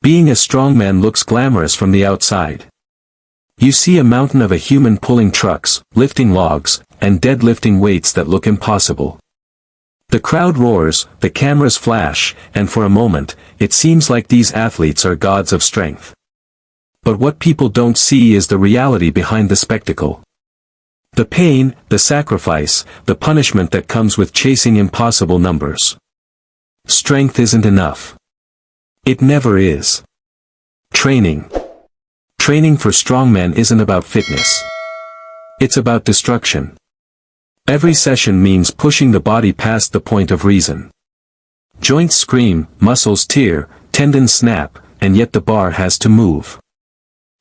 Being a strongman looks glamorous from the outside. You see a mountain of a human pulling trucks, lifting logs, and deadlifting weights that look impossible. The crowd roars, the cameras flash, and for a moment, it seems like these athletes are gods of strength. But what people don't see is the reality behind the spectacle. The pain, the sacrifice, the punishment that comes with chasing impossible numbers. Strength isn't enough. It never is. Training. Training for strongmen isn't about fitness. It's about destruction. Every session means pushing the body past the point of reason. Joints scream, muscles tear, tendons snap, and yet the bar has to move.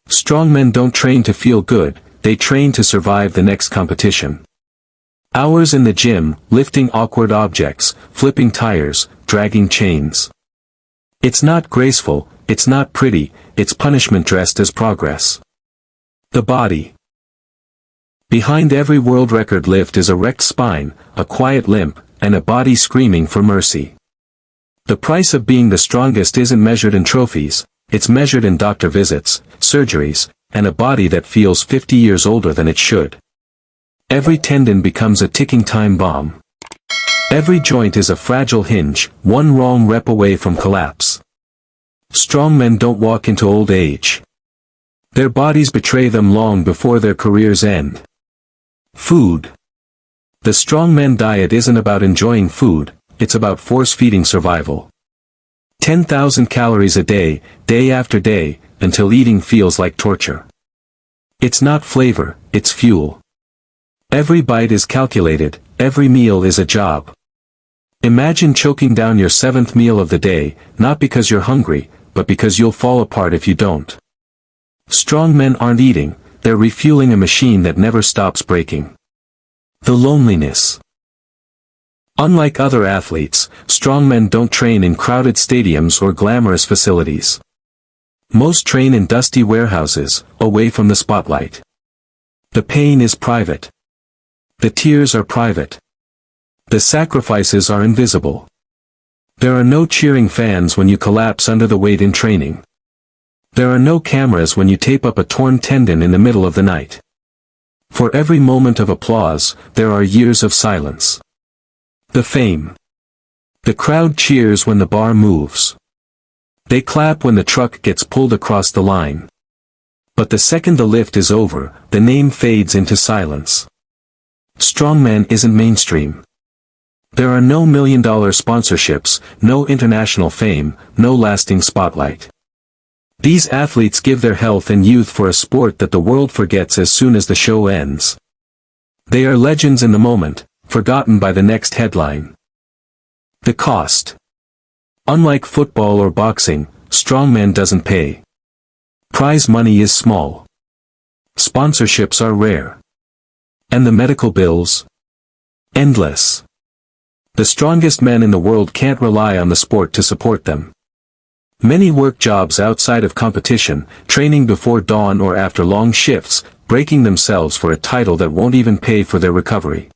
Strongmen don't train to feel good, they train to survive the next competition. Hours in the gym, lifting awkward objects, flipping tires, dragging chains. It's not graceful, it's not pretty, it's punishment dressed as progress. The body. Behind every world record lift is a wrecked spine, a quiet limp, and a body screaming for mercy. The price of being the strongest isn't measured in trophies, it's measured in doctor visits, surgeries, and a body that feels 50 years older than it should. Every tendon becomes a ticking time bomb. Every joint is a fragile hinge, one wrong rep away from collapse. Strong men don't walk into old age. Their bodies betray them long before their careers end. Food. The strongman diet isn't about enjoying food, it's about force-feeding survival. 10,000 calories a day, day after day, until eating feels like torture. It's not flavor, it's fuel. Every bite is calculated, every meal is a job. Imagine choking down your 7th meal of the day, not because you're hungry, but because you'll fall apart if you don't. Strong men aren't eating, they're refueling a machine that never stops breaking. The loneliness. Unlike other athletes, strongmen don't train in crowded stadiums or glamorous facilities. Most train in dusty warehouses, away from the spotlight. The pain is private. The tears are private. The sacrifices are invisible. There are no cheering fans when you collapse under the weight in training. There are no cameras when you tape up a torn tendon in the middle of the night. For every moment of applause, there are years of silence. The fame. The crowd cheers when the bar moves. They clap when the truck gets pulled across the line. But the second the lift is over, the name fades into silence. Strongman isn't mainstream. There are no million-dollar sponsorships, no international fame, no lasting spotlight. These athletes give their health and youth for a sport that the world forgets as soon as the show ends. They are legends in the moment, forgotten by the next headline. The cost. Unlike football or boxing, strongman doesn't pay. Prize money is small. Sponsorships are rare. And the medical bills? Endless. The strongest men in the world can't rely on the sport to support them. Many work jobs outside of competition, training before dawn or after long shifts, breaking themselves for a title that won't even pay for their recovery.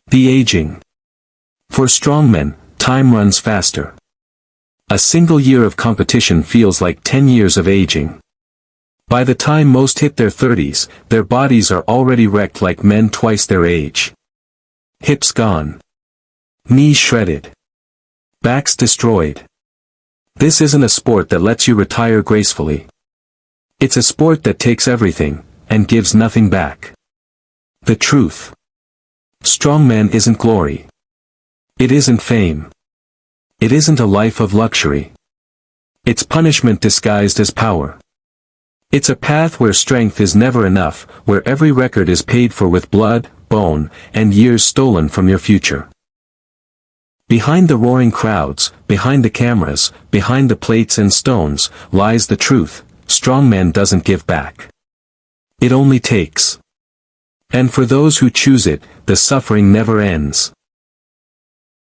The aging. For strongmen, time runs faster. A single year of competition feels like 10 years of aging. By the time most hit their 30s, their bodies are already wrecked like men twice their age. Hips gone. Knees shredded. Backs destroyed. This isn't a sport that lets you retire gracefully. It's a sport that takes everything, and gives nothing back. The truth. Strongman isn't glory. It isn't fame. It isn't a life of luxury. It's punishment disguised as power. It's a path where strength is never enough, where every record is paid for with blood, bone, and years stolen from your future. Behind the roaring crowds, behind the cameras, behind the plates and stones, lies the truth: strongman doesn't give back. It only takes. And for those who choose it, the suffering never ends.